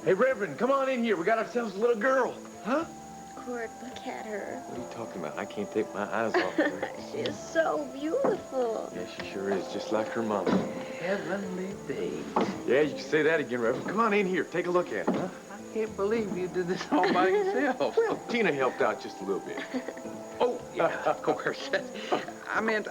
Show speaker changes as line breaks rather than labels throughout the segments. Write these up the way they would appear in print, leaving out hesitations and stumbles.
Hey, Reverend, come on in here. We got ourselves a little girl. Huh?
Court, look at her.
What are you talking about? I can't take my eyes off of her.
She is so beautiful.
Yeah, she sure is, just like her mama.
Heavenly days.
Yeah, you can say that again, Reverend. Come on in here. Take a look at it, huh?
I can't believe you did this all by yourself.
Well, Tina helped out just a little bit.
Oh, yeah, of course. I meant,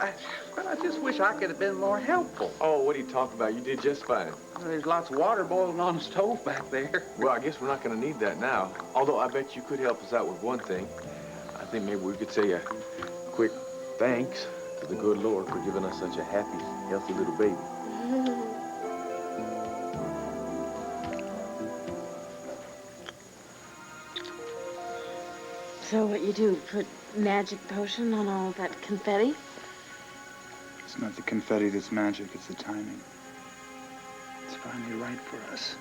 but I just wish I could have been more helpful.
Oh, what are you talking about? You did just fine.
There's lots of water boiling on the stove back there.
Well, I guess we're not going to need that now. Although I bet you could help us out with one thing. I think maybe we could say a quick thanks to the good Lord for giving us such a happy, healthy little baby.
So what you do, put magic potion on all that confetti?
It's not the confetti that's magic, it's the timing. It's finally right for us.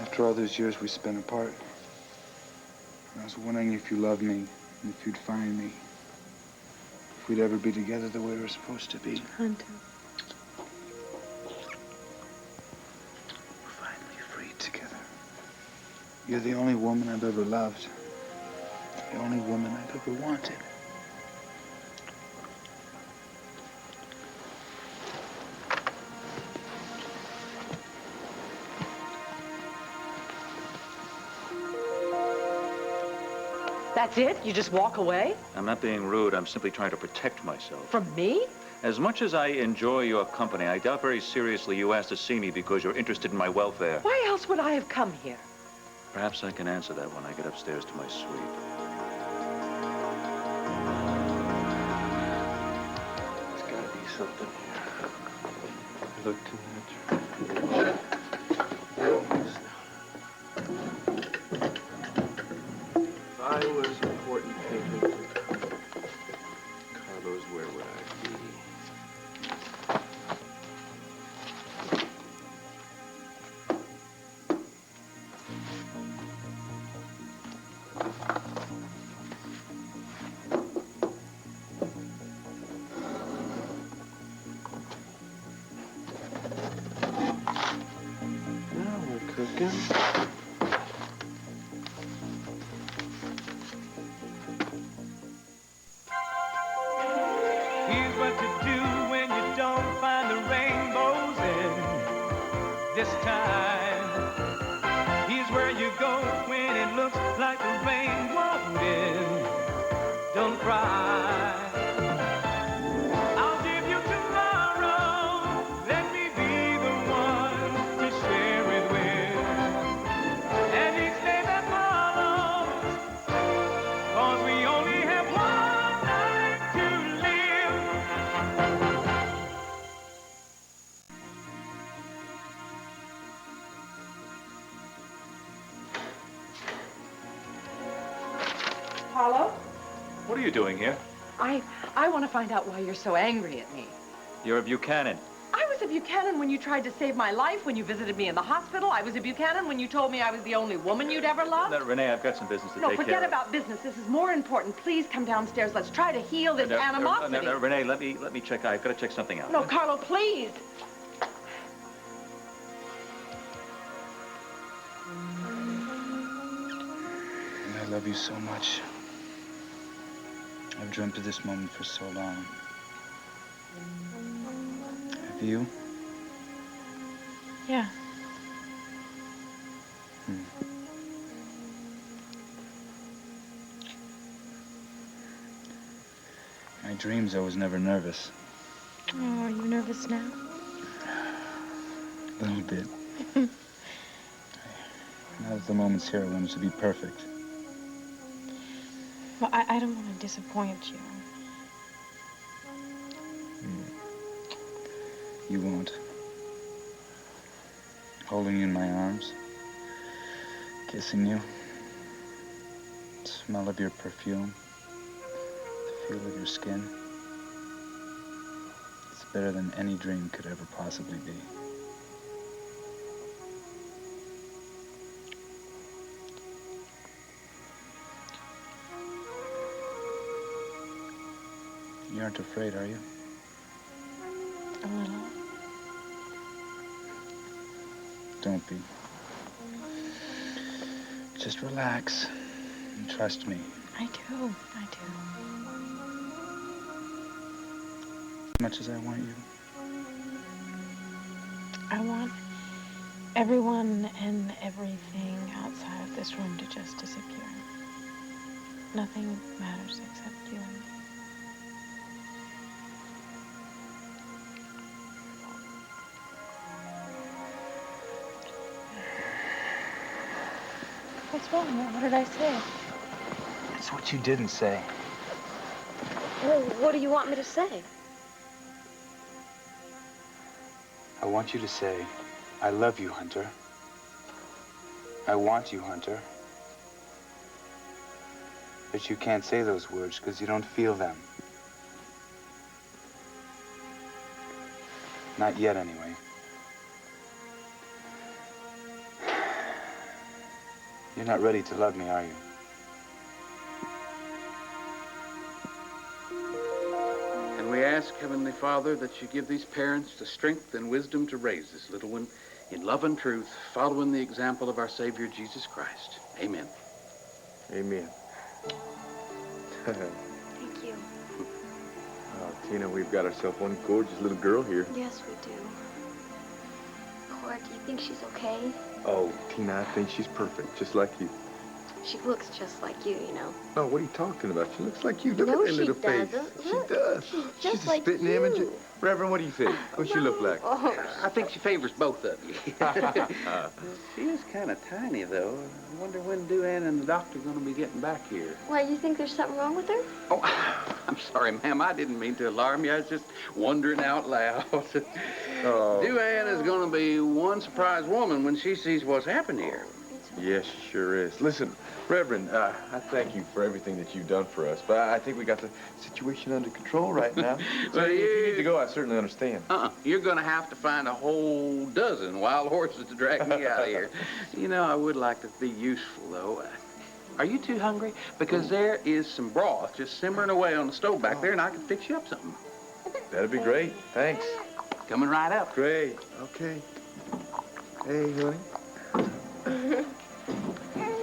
After all those years we spent apart, I was wondering if you loved me, and if you'd find me. If we'd ever be together the way we're supposed to be.
Hunter.
We're finally free together. You're the only woman I've ever loved. The only woman I've ever wanted.
That's it? You just walk away?
I'm not being rude. I'm simply trying to protect myself.
From me?
As much as I enjoy your company, I doubt very seriously you asked to see me because you're interested in my welfare.
Why else would I have come here?
Perhaps I can answer that when I get upstairs to my suite.
There's got to be something here. Look too natural. If I was important thinking, Carlos, where would I be? Now we're cooking.
Here's what to do when you don't find the rainbows in this time. Here's where you go when it looks like the rain won't end. Don't cry. I'll give you tomorrow. Let me be the one to share it with. And each day that follows, 'cause we only have one night to live.
Paulo?
What are you doing here?
I want to find out why you're so angry at me.
You're a Buchanan.
I was a Buchanan when you tried to save my life, when you visited me in the hospital. I was a Buchanan when you told me I was the only woman you'd ever loved.
Renee, I've got some business to
No,
take care of.
forget about business. This is more important. Please come downstairs. Let's try to heal this animosity.
Renee, let me check. I've got to check something out.
No, Carlo, please.
I love you so much. I've dreamt of this moment for so long. Have you?
Yeah.
My dreams, I was never nervous.
Oh, are you nervous now?
A little bit. Now that the moment's here, I want it to be perfect.
Well, I don't want to disappoint you.
You won't. Holding you in my arms, kissing you, the smell of your perfume, the feel of your skin. It's better than any dream could ever possibly be. You aren't afraid, are you?
A little.
Don't be. Just relax and trust me.
I do. I do.
As much as I want you.
I want everyone and everything outside of this room to just disappear. Nothing matters except you and me. What's wrong? What did I say?
It's what you didn't say.
Well, what do you want me to say?
I want you to say, I love you, Hunter. I want you, Hunter. But you can't say those words because you don't feel them. Not yet, anyway. You're not ready to love me, are you?
And we ask, Heavenly Father, that you give these parents the strength and wisdom to raise this little one in love and truth, following the example of our Savior, Jesus Christ. Amen.
Amen.
Thank you.
Oh, Tina, we've got ourselves one gorgeous little girl here.
Yes, we do. Cord, do you think she's okay?
Oh, Tina, I think she's perfect, just like you.
She looks just like you, you know.
No, what are you talking about? She looks like you. Look
No,
at that
she
little face.
doesn't.
She
Look,
does.
she's just
She's
like
a spitting
you.
image. Reverend, what do you think? What she look like?
Oh,
I think she favors both of you. She is kind of tiny, though. I wonder when Duane and the doctor are going to be getting back here.
why, you think there's something wrong with her?
Oh, I'm sorry, ma'am. I didn't mean to alarm you. I was just wondering out loud.
Oh,
Duane is going to be one surprised woman when she sees what's happened here.
yes, she sure is. Listen, Reverend, I thank you for everything that you've done for us, but I think we got the situation under control right now. So
Well,
if you need to go, I certainly understand.
You're going to have to find a whole dozen wild horses to drag me out of here. You know, I would like to be useful, though. Are you too hungry? Because there is some broth just simmering away on the stove back there, and I can fix you up something.
That'd be great. Thanks.
Coming right up.
Great. Okay. Hey, honey.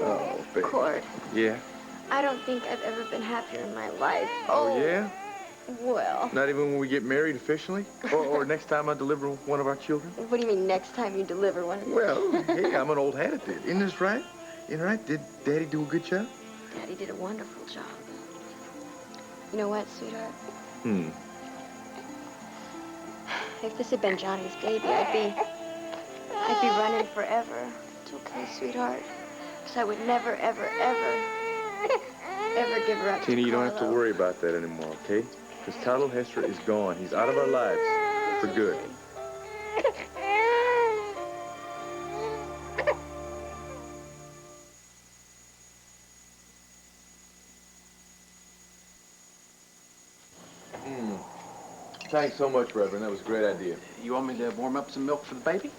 Oh, baby.
Cord,
Yeah?
I don't think I've ever been happier in my life.
Oh, yeah?
Well,
Not even when we get married officially? Or next time I deliver one of our children?
what do you mean next time you deliver one?
Well, hey, I'm an old hat at it. Isn't this right? Isn't it right? Did Daddy do a good job?
Daddy did a wonderful job. You know what, sweetheart? If this had been Johnny's baby, I'd be running forever. It's okay, sweetheart. Because I would never, ever, ever give her up to
Tina, you don't have to
Carlo.
worry about that anymore, okay? Because Carlo Hester is gone. He's out of our lives for good. Thanks so much, Reverend. That was a great idea.
You want me to warm up some milk for the baby?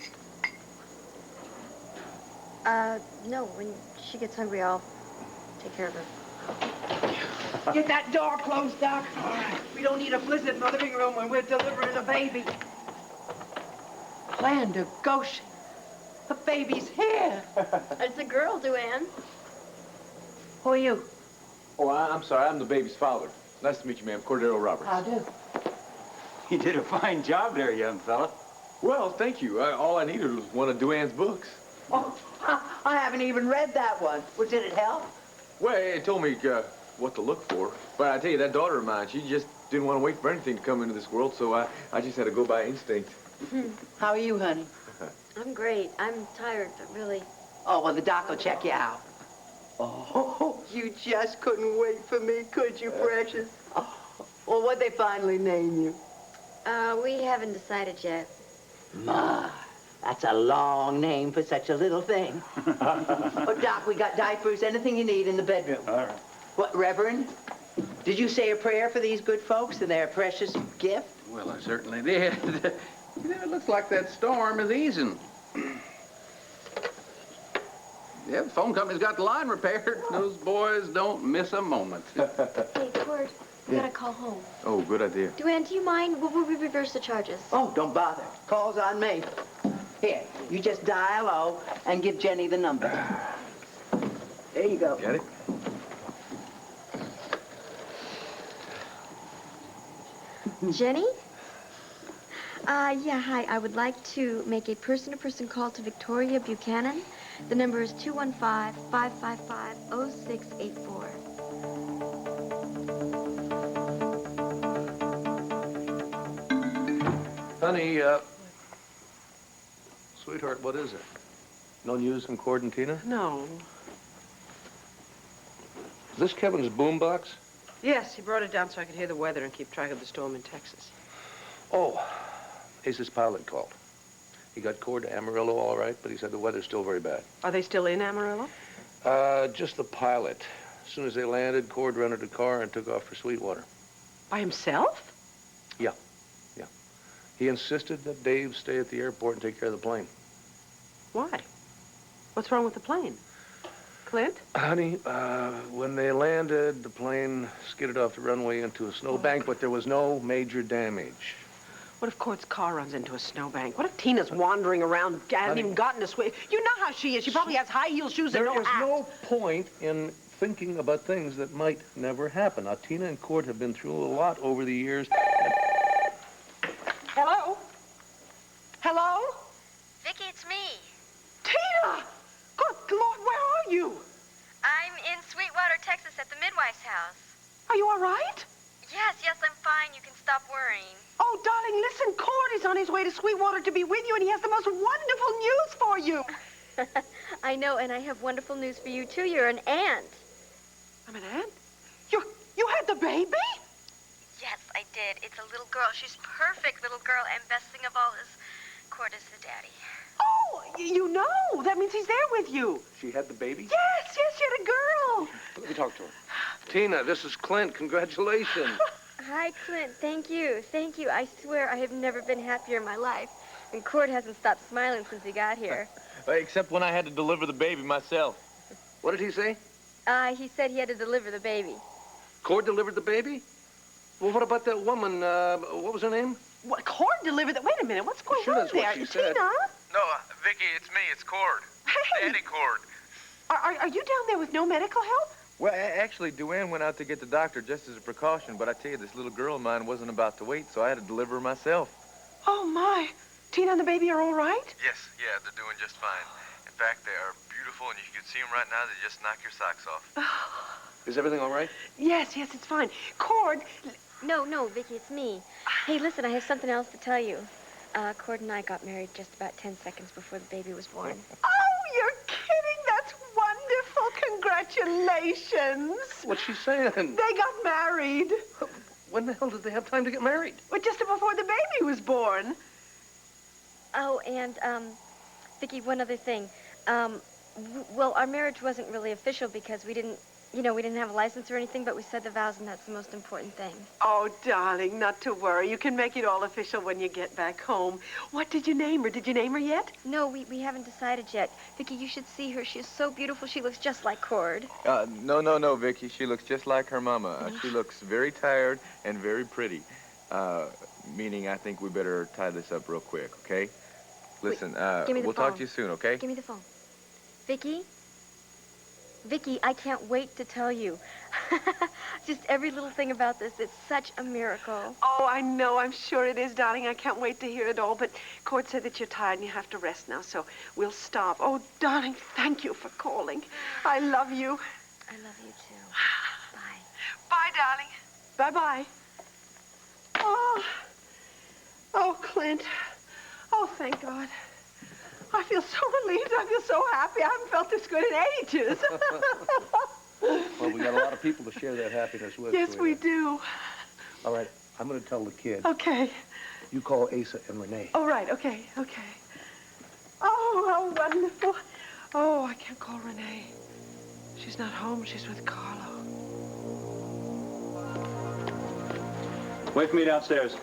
No, when she gets hungry, I'll take care of her.
Get that door closed, Doc. All right. We don't need a blizzard in the living room when we're delivering a baby. Land of Goshen. The baby's here.
It's a girl, Duane.
Who are you?
Oh, I'm sorry. I'm the baby's father. Nice to meet you, ma'am. Cordero Roberts.
How do?
You did a fine job there, young fella.
Well, thank you. All I needed was one of Duane's books.
Oh, I haven't even read that one. Well, did it help?
Well, it told me what to look for. But I tell you, that daughter of mine, she just didn't want to wait for anything to come into this world, so I just had to go by instinct.
How are you, honey?
I'm great. I'm tired, but really.
Oh, well, the doc will check you out. Oh, you just couldn't wait for me, could you, precious? Oh, well, what'd they finally name you?
We haven't decided yet.
Ma, that's a long name for such a little thing. Oh, Doc, we got diapers, anything you need in the bedroom.
All right.
What, Reverend? Did you say a prayer for these good folks and their precious gift?
Well, I certainly did. You know, it looks like that storm is easing. Yeah, the phone company's got the line repaired. Those boys don't miss a moment.
Hey, Cord, we gotta call home.
Oh, good idea.
Duane, do you mind? Will we reverse the charges?
Oh, don't bother. Call's on me. Here, you just dial O and give Jenny the number. There you go.
Got it?
Jenny? Yeah, hi. I would like to make a person-to-person call to Victoria Buchanan. The number is 215-555-0684.
Honey, sweetheart, what is it? No news from Cord and Tina?
No.
Is this Kevin's boombox?
Yes, he brought it down so I could hear the weather and keep track of the storm in Texas.
Oh, Ace's pilot called. He got Cord to Amarillo all right, but he said the weather's still very bad.
Are they still in Amarillo?
Just the pilot. As soon as they landed, Cord rented a car and took off for Sweetwater.
By himself?
Yeah. He insisted that Dave stay at the airport and take care of the plane.
Why? What's wrong with the plane? Clint?
Honey, when they landed, the plane skidded off the runway into a snowbank, but there was no major damage.
What if Cord's car runs into a snowbank? What if Tina's wandering around, hasn't even gotten a swing? You know how she is. She probably has high-heel shoes and no hat.
There is no point in thinking about things that might never happen. Now, Tina and Cord have been through a lot over the years.
Hello? Hello?
Vicky, it's me.
Tina! Good Lord, where are you?
I'm in Sweetwater, Texas at the midwife's house.
Are you all right?
Yes, I'm fine. You can stop worrying.
Oh, darling, listen, Cord is on his way to Sweetwater to be with you, and he has the most wonderful news for you.
I know, and I have wonderful news for you, too. You're an aunt.
I'm an aunt? You had the baby?
Yes, I did. It's a little girl. She's perfect little girl, and best thing of all is Cord is the daddy.
Oh, you know. That means he's there with you.
She had the baby?
Yes, she had a girl.
Let me talk to her. Tina, this is Clint. Congratulations.
Hi, Clint. Thank you. Thank you. I swear I have never been happier in my life. And Cord hasn't stopped smiling since he got here.
Except when I had to deliver the baby myself.
What did he say?
He said he had to deliver the baby.
Cord delivered the baby? Well, what about that woman? What was her name?
What, Cord delivered that? Wait a minute. What's going
Sure,
on
that's what
there?
she said.
Tina?
No, Vicky, it's me. It's Cord.
Hey.
Daddy Cord.
Are you down there with no medical help?
Well, actually, Duane went out to get the doctor just as a precaution, but I tell you, this little girl of mine wasn't about to wait, so I had to deliver her myself.
Oh, my. Tina and the baby are all right?
Yes, yeah, they're doing just fine. In fact, they are beautiful, and if you could see them right now, they just knock your socks off.
Is everything all right?
Yes, it's fine. Cord...
No, Vicky, it's me. Hey, listen, I have something else to tell you. Cord and I got married just about 10 seconds before the baby was born.
Oh, you're kidding. That's wonderful. Congratulations.
What's she saying?
They got married.
When the hell did they have time to get married?
Well, just before the baby was born.
Oh, and, Vicky, one other thing. Well, our marriage wasn't really official because we didn't have a license or anything, but we said the vows, and that's the most important thing.
Oh, darling, not to worry. You can make it all official when you get back home. What did you name her? Did you name her yet?
No, we haven't decided yet. Vicky, you should see her. She is so beautiful. She looks just like Cord.
No, Vicky. She looks just like her mama. She looks very tired and very pretty. Meaning I think we better tie this up real quick, okay? Listen,
give me the
we'll
phone.
talk to you soon, okay?
Give me the phone. Vicky, I can't wait to tell you. Just every little thing about this, it's such a miracle.
Oh, I know. I'm sure it is, darling. I can't wait to hear it all. But Cord said that you're tired and you have to rest now, so we'll stop. Oh, darling, thank you for calling. I love you.
I love you, too. Bye.
Bye, darling. Bye-bye. Oh, Clint. Oh, thank God. I feel so relieved. I feel so happy. I haven't felt this good in ages.
Well, we got a lot of people to share that happiness with.
Yes, we do.
All right, I'm going to tell the kids.
Okay.
You call Asa and Renee.
Oh, right. Okay. Oh, how wonderful. Oh, I can't call Renee. She's not home. She's with Carlo.
Wait for me downstairs.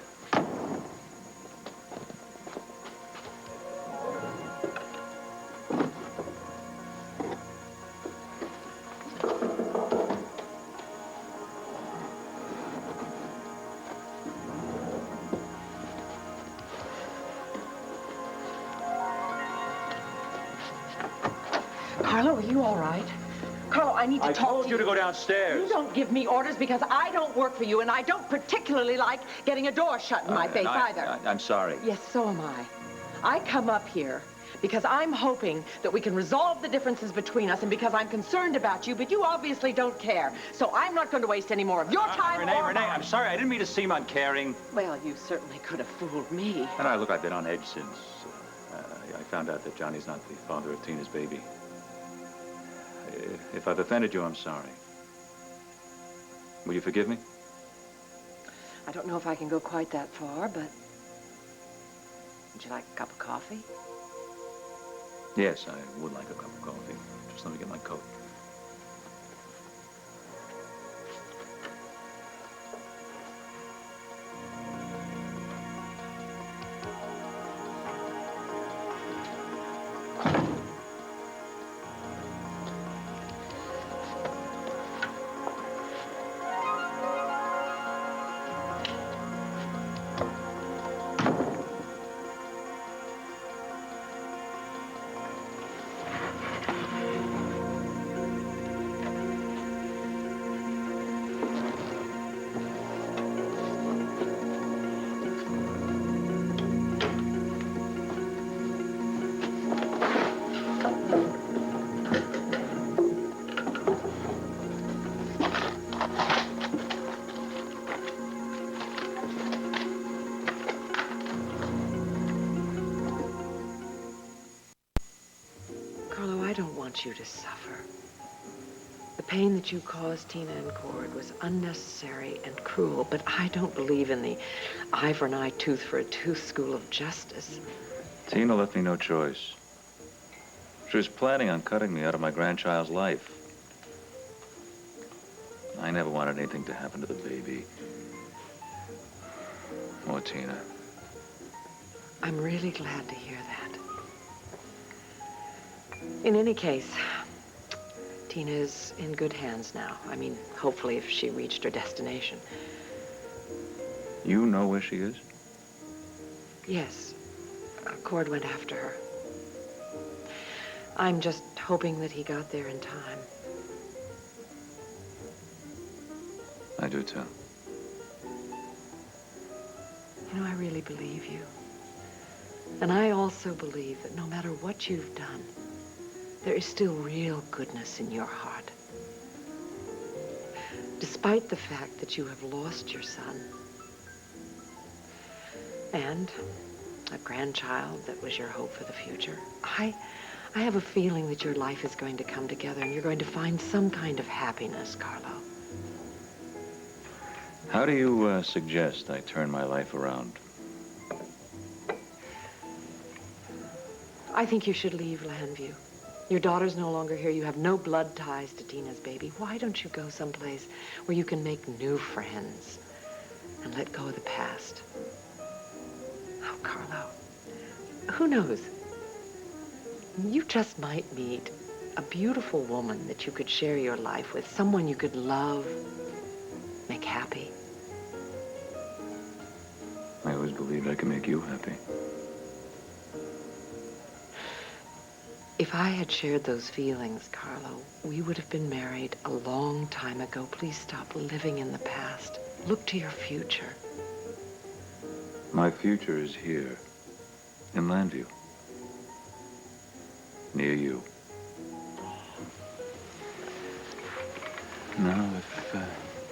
Carlo, are you all right? Carlo, I need to talk to you.
I told you to go downstairs.
You don't give me orders because I don't work for you, and I don't particularly like getting a door shut in my face either.
I'm sorry.
Yes, so am I. I come up here because I'm hoping that we can resolve the differences between us and because I'm concerned about you, but you obviously don't care. So I'm not going to waste any more of your time
Renee,
or
Renee,
mine.
I'm sorry. I didn't mean to seem uncaring.
Well, you certainly could have fooled me.
And I've been on edge since I found out that Johnny's not the father of Tina's baby. If I've offended you, I'm sorry. Will you forgive me?
I don't know if I can go quite that far, but would you like a cup of coffee?
Yes, I would like a cup of coffee. Just let me get my coat.
Carlo, I don't want you to suffer. The pain that you caused Tina and Cord was unnecessary and cruel, but I don't believe in the eye for an eye, tooth for a tooth school of justice.
Tina left me no choice. She was planning on cutting me out of my grandchild's life. I never wanted anything to happen to the baby. Or Tina.
I'm really glad to hear that. In any case, Tina is in good hands now. I mean, hopefully if she reached her destination.
You know where she is?
Yes. Cord went after her. I'm just hoping that he got there in time.
I do too.
You know, I really believe you. And I also believe that no matter what you've done, there is still real goodness in your heart. Despite the fact that you have lost your son and a grandchild that was your hope for the future, I have a feeling that your life is going to come together and you're going to find some kind of happiness, Carlo.
How do you suggest I turn my life around?
I think you should leave Landview. Your daughter's no longer here. You have no blood ties to Tina's baby. Why don't you go someplace where you can make new friends and let go of the past? Oh, Carlo, who knows? You just might meet a beautiful woman that you could share your life with, someone you could love, make happy.
I always believed I could make you happy.
If I had shared those feelings, Carlo, we would have been married a long time ago. Please stop living in the past. Look to your future.
My future is here, in Landview, near you. Now, if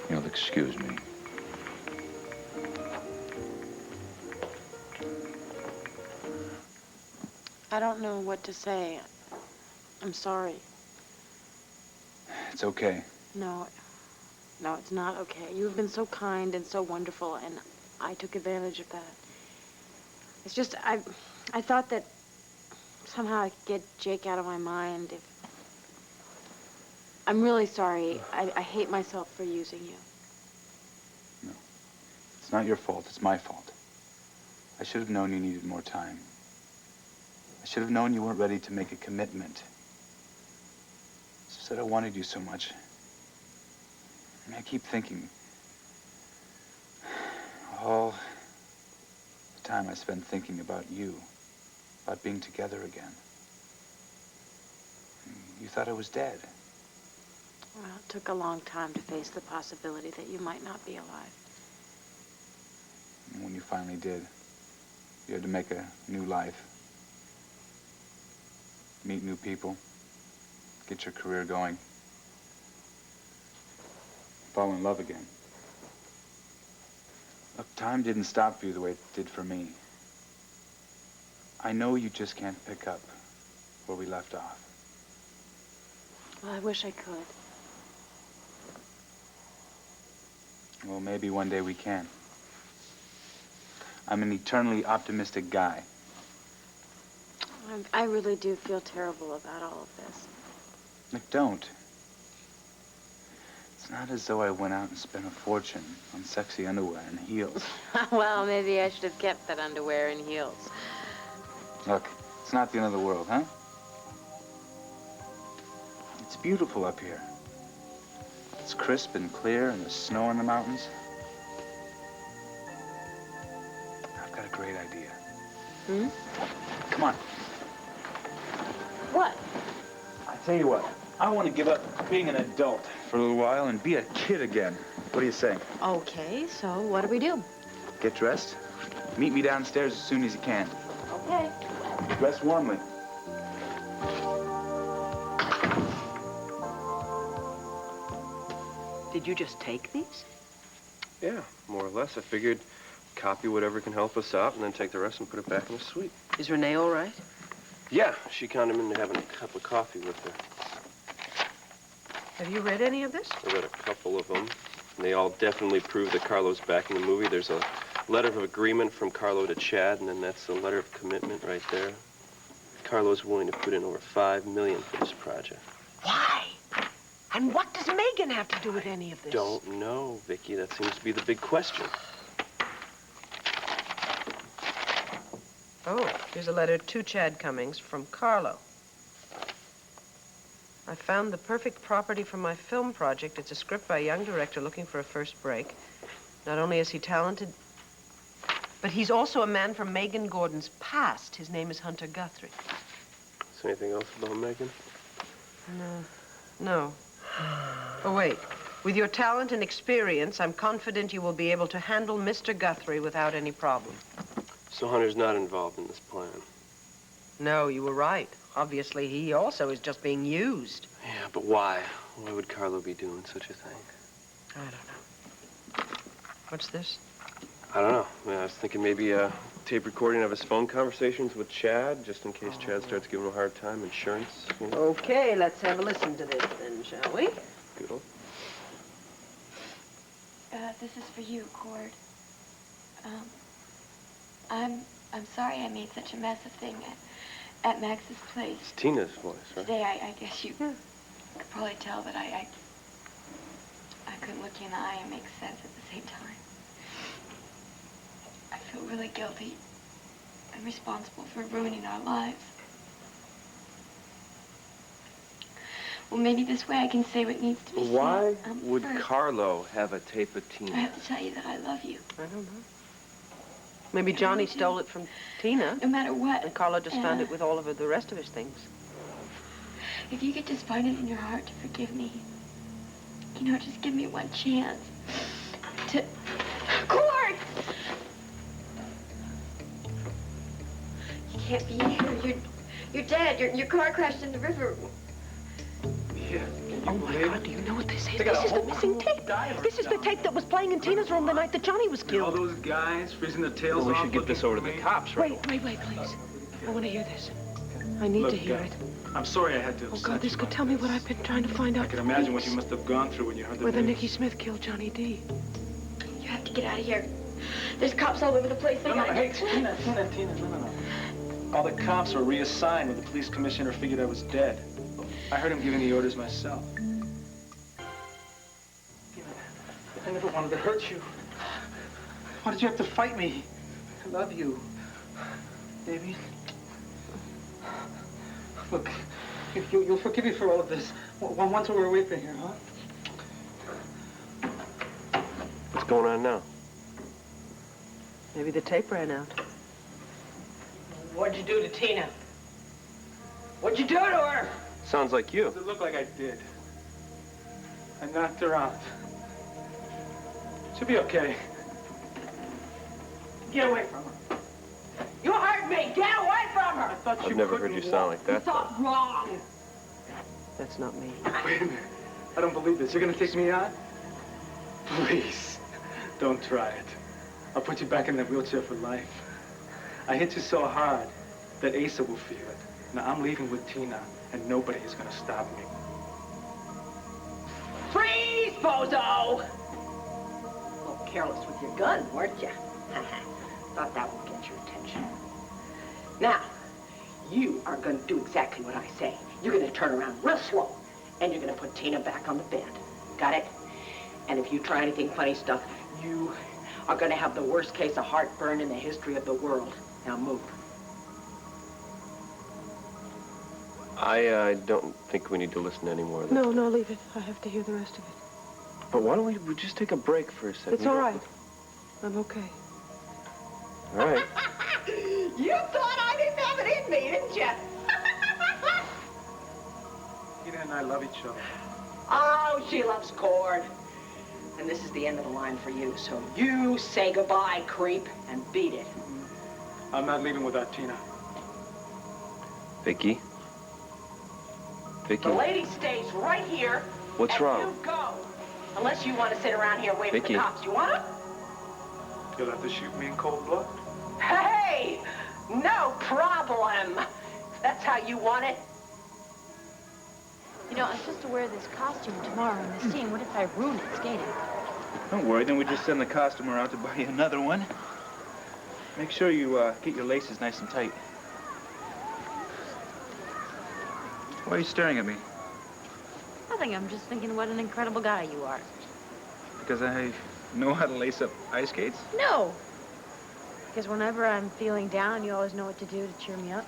you'll excuse me.
I don't know what to say. I'm sorry.
It's okay.
No, it's not okay. You've been so kind and so wonderful, and I took advantage of that. It's just, I thought that somehow I could get Jake out of my mind. I'm really sorry. I hate myself for using you.
No. It's not your fault. It's my fault. I should have known you needed more time. I should have known you weren't ready to make a commitment. It's just that I wanted you so much. I mean, I keep thinking all the time I spend thinking about you, about being together again. You thought I was dead.
Well, it took a long time to face the possibility that you might not be alive.
And when you finally did, you had to make a new life. Meet new people. Get your career going. Fall in love again. Look, time didn't stop for you the way it did for me. I know you just can't pick up where we left off.
Well, I wish I could.
Well, maybe one day we can. I'm an eternally optimistic guy.
I really do feel terrible about all of this.
Look, don't. It's not as though I went out and spent a fortune on sexy underwear and heels.
Well, maybe I should have kept that underwear and heels.
Look, it's not the end of the world, huh? It's beautiful up here. It's crisp and clear, and there's snow in the mountains. I've got a great idea.
Hmm?
Come on.
What?
I tell you what, I want to give up being an adult for a little while and be a kid again. What do you say?
Okay, so what do we do?
Get dressed. Meet me downstairs as soon as you can.
Okay.
Dress warmly.
Did you just take these?
Yeah, more or less. I figured copy whatever can help us out and then take the rest and put it back in the suite.
Is Renee all right?
Yeah, she counted him into having a cup of coffee with her.
Have you read any of this?
I read a couple of them, and they all definitely prove that Carlo's back in the movie. There's a letter of agreement from Carlo to Chad, and then that's a letter of commitment right there. Carlo's willing to put in over $5 million for this project.
Why? And what does Megan have to do with any of this?
Don't know, Vicky. That seems to be the big question.
Oh, here's a letter to Chad Cummings from Carlo. I found the perfect property for my film project. It's a script by a young director looking for a first break. Not only is he talented, but he's also a man from Megan Gordon's past. His name is Hunter Guthrie.
Is there anything else about Megan?
No. Oh, wait. With your talent and experience, I'm confident you will be able to handle Mr. Guthrie without any problem.
So Hunter's not involved in this plan?
No, you were right. Obviously, he also is just being used.
Yeah, but why? Why would Carlo be doing such a thing?
I don't know. What's this?
I don't know. I was thinking maybe a tape recording of his phone conversations with Chad, just in case Chad starts giving him a hard time. Insurance, you know?
Okay, let's have a listen to this then, shall we?
Good.
This is for you, Cord. I'm sorry I made such a mess of things at Max's place.
It's Tina's voice, right?
Today, I guess you could probably tell that I couldn't look you in the eye and make sense at the same time. I feel really guilty and responsible for ruining our lives. Well, maybe this way I can say what needs to be said.
Why would
first,
Carlo have a tape of
I
Tina?
have to tell you that I love you.
I don't know. Maybe Johnny stole it from Tina.
No matter what.
And Carlo just found it with all of the rest of his things.
If you could just find it in your heart to forgive me, you know, just give me one chance to... Cord! You can't be here. You're dead. Your car crashed in the river.
Yeah.
Oh, my God, do you know what this is? This is the missing tape. This is the tape that was playing in Tina's room the night that Johnny was killed.
All those guys freezing their tails
Well, we
off.
should get this over to the cops, right?
Wait, please. I want to hear this. I need to hear it.
I'm sorry I had to
Oh, God, this could tell me what I've been trying to find out.
I can imagine what you must have gone through when you heard the
Whether
news.
Nicky Smith killed Johnny D.
You have to get out of here. There's cops all over the place. They gotta
Hey,
get...
Tina, no. All the cops were reassigned when the police commissioner figured I was dead. I heard him giving the orders myself. I never wanted to hurt you. Why did you have to fight me? I love you. Baby. Look, you'll forgive me for all of this. Once we're away from here, huh?
What's going on now?
Maybe the tape ran out.
What'd you do to Tina? What'd you do to her?
Sounds like you.
Does it look like I did? I knocked her out. She'll be okay.
Get away from her. You hurt me. Get away from her.
I thought
I've never heard you sound like that, though.
Stop wrong.
That's not me.
Wait a minute. I don't believe this. You're gonna take me out? Please, don't try it. I'll put you back in that wheelchair for life. I hit you so hard that Asa will feel it. Now I'm leaving with Tina, and nobody is gonna stop me.
Freeze, bozo! A little careless with your gun, weren't you? Thought that would get your attention. Now, you are going to do exactly what I say. You're going to turn around real slow, and you're going to put Tina back on the bed. Got it? And if you try anything funny stuff, you are going to have the worst case of heartburn in the history of the world. Now move.
I don't think we need to listen anymore.
No, leave it. I have to hear the rest of it.
But why don't we just take a break for a second?
It's all right. I'm okay.
All right.
You thought I didn't have it in me, didn't you?
Tina and I love each other.
Oh, she loves Cord. And this is the end of the line for you. So you say goodbye, creep, and beat it.
I'm not leaving without Tina.
Vicky? Vicky?
The lady stays right here.
What's wrong?
You go. Unless you want to sit around here waiting
Vicky.
for the cops. You want to?
You'll have to shoot me in cold blood.
Hey! No problem. That's how you want it.
You know, I'm supposed to wear this costume tomorrow in the scene. What if I ruin it skating?
Don't worry, then we just send the costumer out to buy you another one. Make sure you get your laces nice and tight. Why are you staring at me?
Nothing. I'm just thinking what an incredible guy you are.
Because I know how to lace up ice skates?
No. Because whenever I'm feeling down, you always know what to do to cheer me up.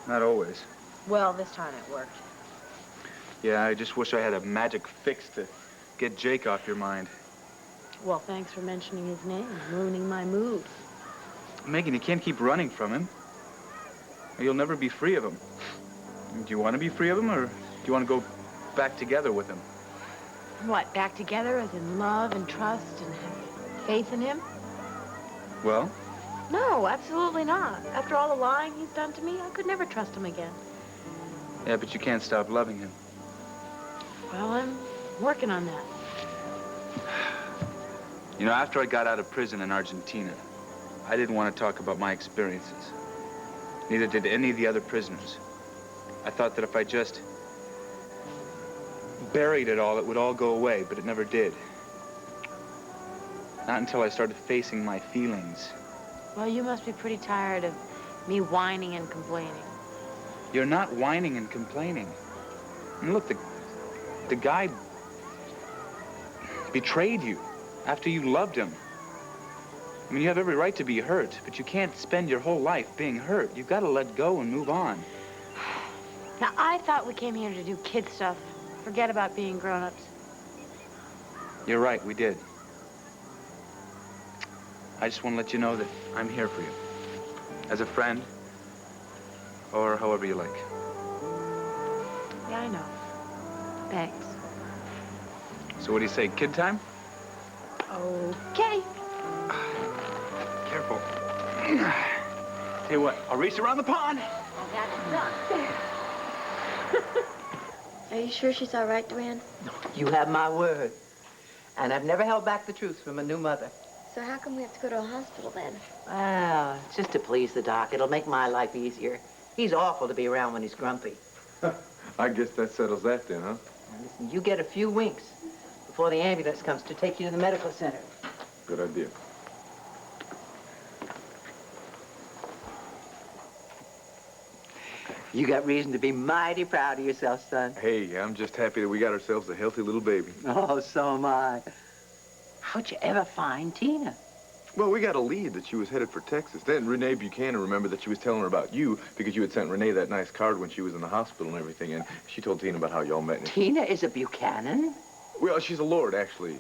Not always.
Well, this time it worked.
Yeah, I just wish I had a magic fix to get Jake off your mind.
Well, thanks for mentioning his name, ruining my mood.
Megan, you can't keep running from him. Or you'll never be free of him. Do you want to be free of him, or do you want to go back together with him?
What, back together as in love and trust and have faith in him?
Well?
No, absolutely not. After all the lying he's done to me, I could never trust him again.
Yeah, but you can't stop loving him.
Well, I'm working on that.
You know, after I got out of prison in Argentina, I didn't want to talk about my experiences. Neither did any of the other prisoners. I thought that if I just buried it all would all go away, but it never did. Not until I started facing my feelings.
Well, you must be pretty tired of me whining and complaining.
You're not whining and complaining. And look, the guy betrayed you after you loved him. I mean, you have every right to be hurt, but you can't spend your whole life being hurt. You've got to let go and move on.
Now, I thought we came here to do kid stuff. Forget about being grown-ups.
You're right, we did. I just want to let you know that I'm here for you. As a friend, or however you like.
Yeah, I know. Thanks.
So what do you say, kid time?
Okay.
Careful. Tell you what, I'll race around the pond.
That's done.
Are you sure she's all right, Duane?
You have my word. And I've never held back the truth from a new mother.
So how come we have to go to a hospital then?
Well, it's just to please the doc. It'll make my life easier. He's awful to be around when he's grumpy.
I guess that settles that then, huh?
Now, listen, you get a few winks before the ambulance comes to take you to the medical center.
Good idea.
You got reason to be mighty proud of yourself, son.
Hey, I'm just happy that we got ourselves a healthy little baby.
Oh, so am I. How'd you ever find Tina?
Well, we got a lead that she was headed for Texas. Then Renee Buchanan remembered that she was telling her about you because you had sent Renee that nice card when she was in the hospital and everything, and she told Tina about how y'all met.
Tina is a Buchanan?
Well, she's a lord, actually.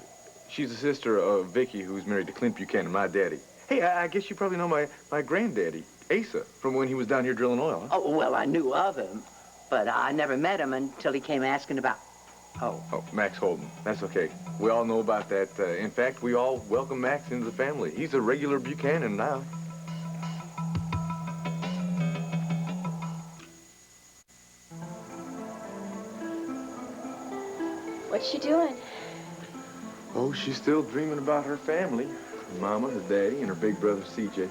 She's the sister of Vicky, who's married to Clint Buchanan, my daddy. Hey, I guess you probably know my granddaddy, Asa, from when he was down here drilling oil, huh?
Oh, well, I knew of him.
but I never met him until he came asking about... Oh.
Oh, Max Holden. That's okay. We all know about that. In fact, we all welcome Max into the family. He's a regular Buchanan now.
What's she doing?
Oh, she's still dreaming about her family. Her mama, her daddy, and her big brother, CJ.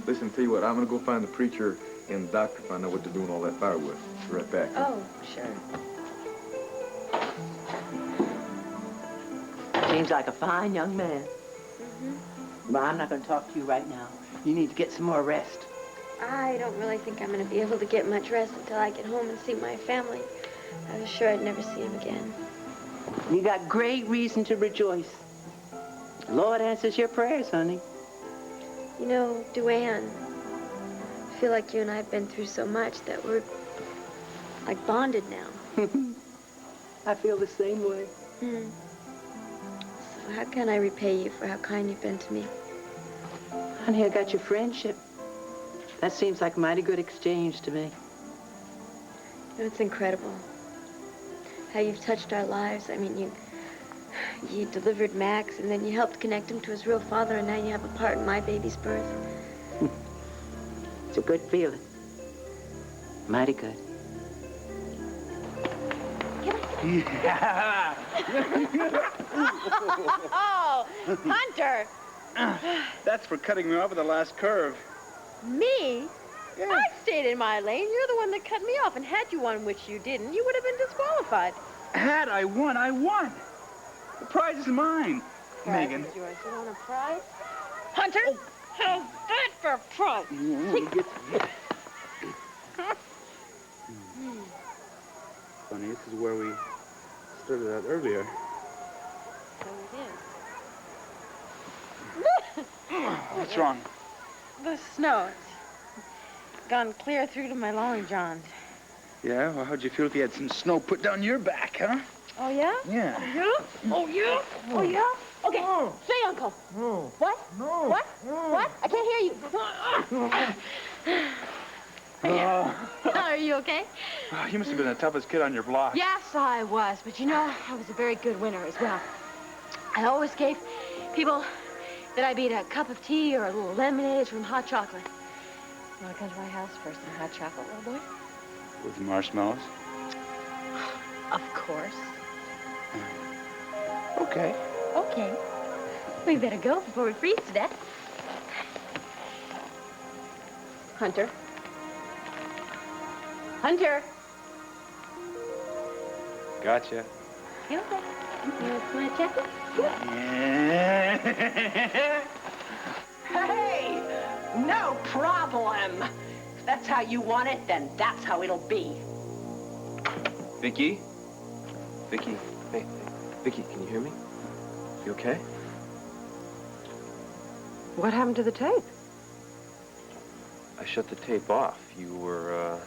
Listen, tell you what, I'm gonna go find the preacher and the doctor, find out what they're doing all that firewood. Be right back.
Oh, sure.
Seems like a fine young man.
Mm-hmm.
But I'm not going to talk to you right now. You need to get some more rest.
I don't really think I'm going to be able to get much rest until I get home and see my family. I was sure I'd never see him again.
You got great reason to rejoice. The Lord answers your prayers, honey.
You know, Duane, I feel like you and I have been through so much that we're like bonded now.
I feel the same way.
Hmm. So how can I repay you for how kind you've been to me?
Honey, I got your friendship. That seems like a mighty good exchange to me.
You know, it's incredible how you've touched our lives. I mean, you delivered Max, and then you helped connect him to his real father, and now you have a part in my baby's birth.
It's a good feeling. Mighty good.
Oh, Hunter!
That's for cutting me off at the last curve.
Me?
Yeah.
I stayed in my lane. You're the one that cut me off, and had you won, which you didn't, you would have been disqualified.
Had I won, I won. The prize is mine, Megan.
Is yours. You want a prize? Hunter? How's that for a prize?
Funny, this is where we started out earlier.
So it is.
What's wrong?
The snow. It's gone clear through to my long johns.
Yeah? Well, how'd you feel if you had some snow put down your back, huh?
Oh, yeah?
Yeah.
Oh, yeah? Oh, yeah? Okay. Say, Uncle. What? What? What? I can't hear you. Are you okay?
Oh, you must have been the toughest kid on your block.
Yes, I was. But you know, I was a very good winner as well. I always gave people that I beat a cup of tea or a little lemonade from hot chocolate. You want to come to my house for some hot chocolate, little boy?
With marshmallows?
Of course.
Okay.
Okay. We better go before we freeze to death. Hunter. Hunter.
Gotcha.
You okay? You want my jacket?
Hey, no problem. If that's how you want it, then that's how it'll be.
Vicky? Vicky, hey, Vicky, can you hear me? You okay?
What happened to the tape?
I shut the tape off. You were,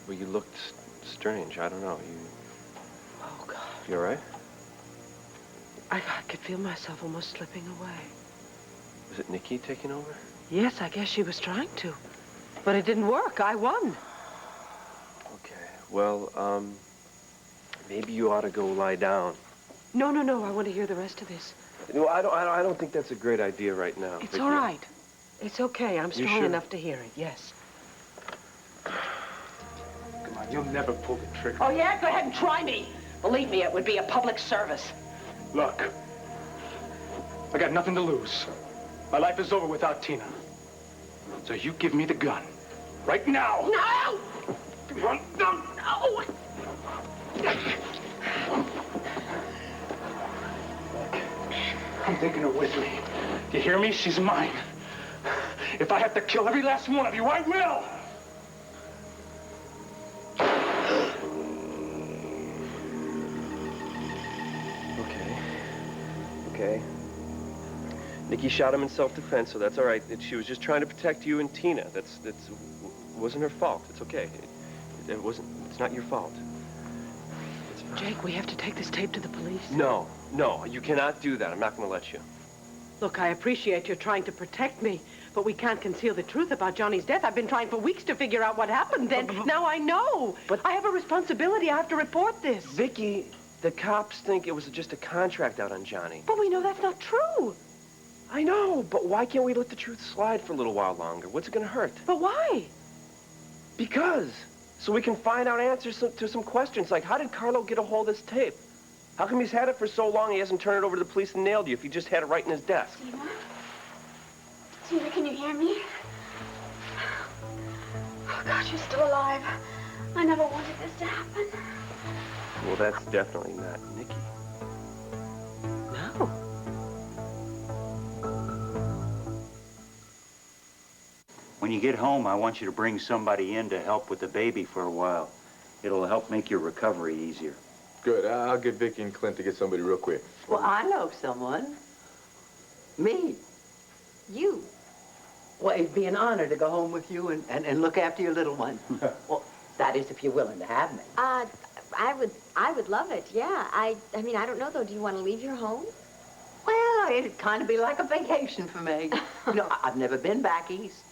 well, you looked strange. I don't know.
Oh, God.
You all right?
I could feel myself almost slipping away.
Was it Nikki taking over?
Yes, I guess she was trying to. But it didn't work. I won.
Okay. Well, maybe you ought to go lie down.
No, no, no. I want to hear the rest of this.
No, I don't think that's a great idea right now.
It's
Vicky.
all right. It's okay. I'm
You
strong
sure?
enough to hear it. Yes.
Come on, you'll never pull the trigger.
Oh, yeah? Go ahead and try me. Believe me, it would be a public service.
Look, I got nothing to lose. My life is over without Tina. So you give me the gun. Right now.
No!
Run. No.
No!
I'm taking her with me. You hear me? She's mine. If I have to kill every last one of you, I will!
Okay. Nikki shot him in self-defense, so that's all right. She was just trying to protect you and Tina. That's wasn't her fault. It's okay. It's not your fault.
Jake, we have to take this tape to the police.
No, you cannot do that. I'm not going to let you.
Look, I appreciate you're trying to protect me, But we can't conceal the truth about Johnny's death. I've been trying for weeks to figure out what happened then. Now I know. But I have a responsibility. I have to report this.
Vicky, the cops think it was just a contract out on Johnny.
But we know that's not true.
I know, but why can't we let the truth slide for a little while longer? What's it gonna hurt?
But why?
Because. So we can find out answers to some questions, like how did Carlo get a hold of this tape? How come he's had it for so long he hasn't turned it over to the police and nailed you if he just had it right in his desk?
Tina? Tina, can you hear me? Oh, God, you're still alive. I never wanted this to happen.
Well, that's definitely not Nicky.
No.
When you get home, I want you to bring somebody in to help with the baby for a while. It'll help make your recovery easier.
Good. I'll get Vicky and Clint to get somebody real quick.
Well, I know someone. Me. You. Well, it'd be an honor to go home with you and look after your little one. Well, that is if you're willing to have me.
I would love it, yeah. I mean, I don't know, though. Do you want to leave your home?
Well, it'd kind of be like a vacation for me. You know, I've never been back east.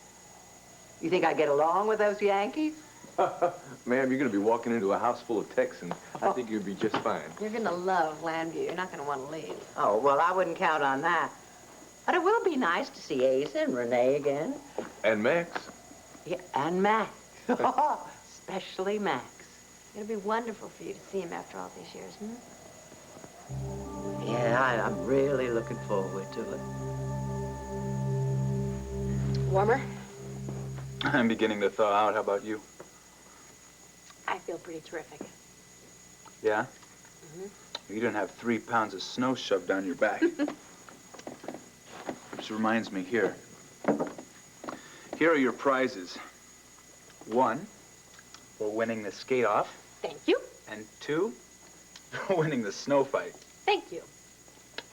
You think I get along with those Yankees?
Ma'am, you're going to be walking into a house full of Texans. I think you'll be just fine.
You're going to love Landview. You're not going to want to leave.
Oh, well, I wouldn't count on that. But it will be nice to see Asa and Renee again.
And Max.
Yeah, and Max. Especially Max.
It'll be wonderful for you to see him after all these years, hmm?
Yeah, I'm really looking forward to it.
Warmer?
I'm beginning to thaw out. How about you?
I feel pretty terrific.
Yeah?
Mm-hmm.
You didn't have 3 pounds of snow shoved down your back. Which reminds me, here. Here are your prizes. 1, for winning the skate-off.
Thank you.
And 2, for winning the snow fight.
Thank you.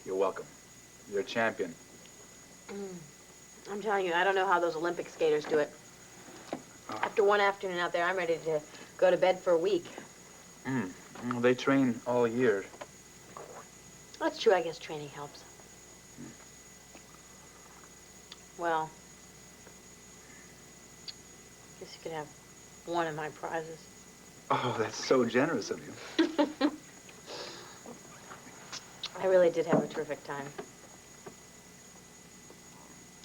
You're welcome. You're a champion.
I'm telling you, I don't know how those Olympic skaters do it. After one afternoon out there, I'm ready to go to bed for a week.
Well, they train all year.
That's true. I guess training helps. Well, I guess you could have one of my prizes.
Oh, that's so generous of you.
I really did have a terrific time.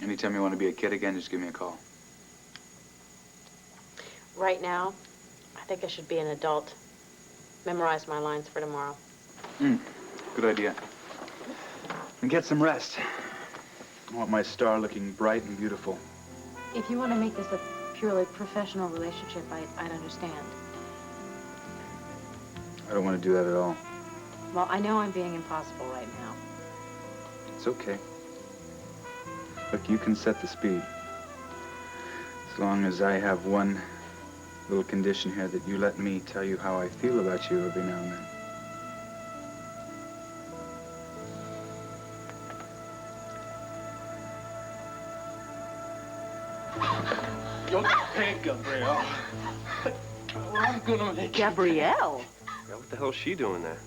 Anytime you want to be a kid again, just give me a call.
Right now, I think I should be an adult. Memorize my lines for tomorrow.
Good idea. And get some rest. I want my star looking bright and beautiful.
If you want to make this a purely professional relationship, I'd understand.
I don't want to do that at all.
Well, I know I'm being impossible right now.
It's okay. Look, you can set the speed. As long as I have one little condition here, that you let me tell you how I feel about you every now and then.
You're hey, Gabrielle. I'm gonna make
Gabrielle?
Yeah, what the hell's she doing there?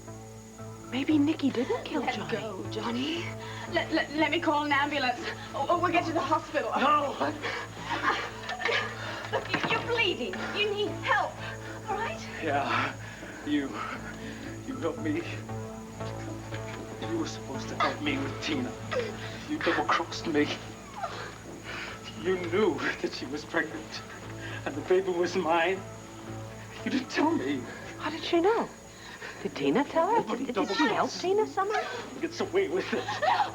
Maybe Nicky didn't kill Johnny.
Let go, Johnny. Let me call an ambulance. We'll get to the hospital.
No.
Look, you're bleeding. You need help. All right?
Yeah, you helped me. You were supposed to help me with Tina. You double-crossed me. You knew that she was pregnant, and the baby was mine. You didn't tell me.
How did she know? Did Tina tell her? Did she help Tina somehow?
Gets away with it.
No!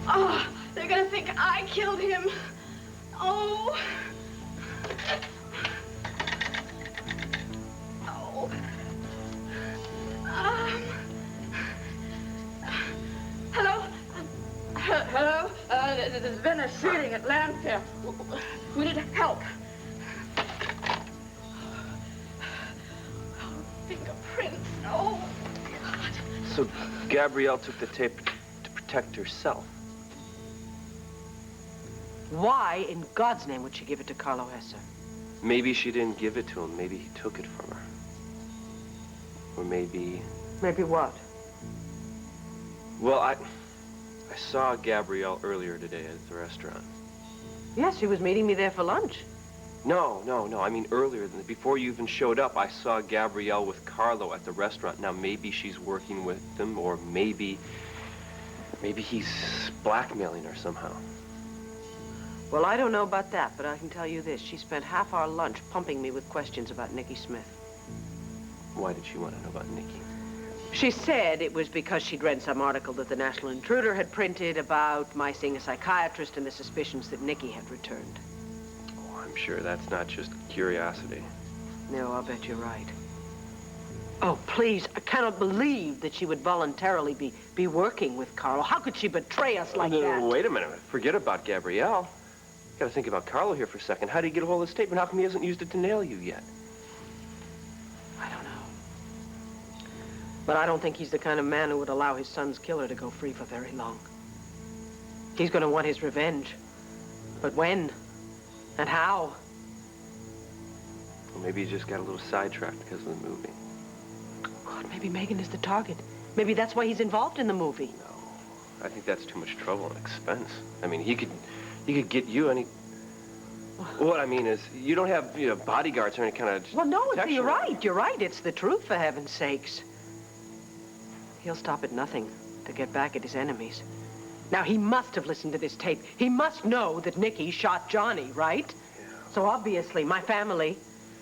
Oh, they're gonna think I killed him. Oh. Oh. Hello? Hello? There's been a shooting at Landfair. We need help. Oh, fingerprints. Oh, God.
So Gabrielle took the tape to protect herself.
Why in God's name would she give it to Carlo Hesser?
Maybe she didn't give it to him. Maybe he took it from her.
Or maybe...
Maybe what?
Well, I saw Gabrielle earlier today at the restaurant.
Yes, she was meeting me there for lunch.
No. I mean earlier than before you even showed up, I saw Gabrielle with Carlo at the restaurant. Now, maybe she's working with them, or maybe he's blackmailing her somehow.
Well, I don't know about that, but I can tell you this. She spent half our lunch pumping me with questions about Nicky Smith.
Why did she want to know about Nicky?
She said it was because she'd read some article that the National Intruder had printed about my seeing a psychiatrist and the suspicions that Nicky had returned.
Oh, I'm sure that's not just curiosity.
No, I'll bet you're right. Oh, please, I cannot believe that she would voluntarily be working with Carlo. How could she betray us like that?
Wait a minute. Forget about Gabrielle. Gotta think about Carlo here for a second. How did he get a hold of this tape, and how come he hasn't used it to nail you yet?
I don't know. But I don't think he's the kind of man who would allow his son's killer to go free for very long. He's gonna want his revenge. But when? And how?
Well, maybe he just got a little sidetracked because of the movie.
God, maybe Megan is the target. Maybe that's why he's involved in the movie.
No, I think that's too much trouble and expense. I mean, he could get you any... What I mean is, you don't have, bodyguards or any kind of...
Well, no,
protection.
you're right. You're right. It's the truth, for heaven's sakes. He'll stop at nothing to get back at his enemies. Now, he must have listened to this tape. He must know that Nicky shot Johnny, right? Yeah. So obviously, my family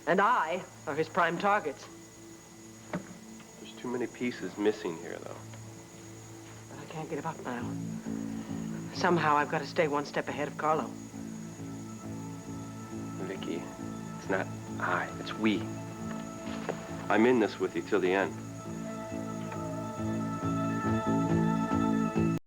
and I are his prime targets.
There's too many pieces missing here, though.
But I can't give up now. Somehow, I've got to stay one step ahead of Carlo.
Vicky, it's not I, it's we. I'm in this with you till the end.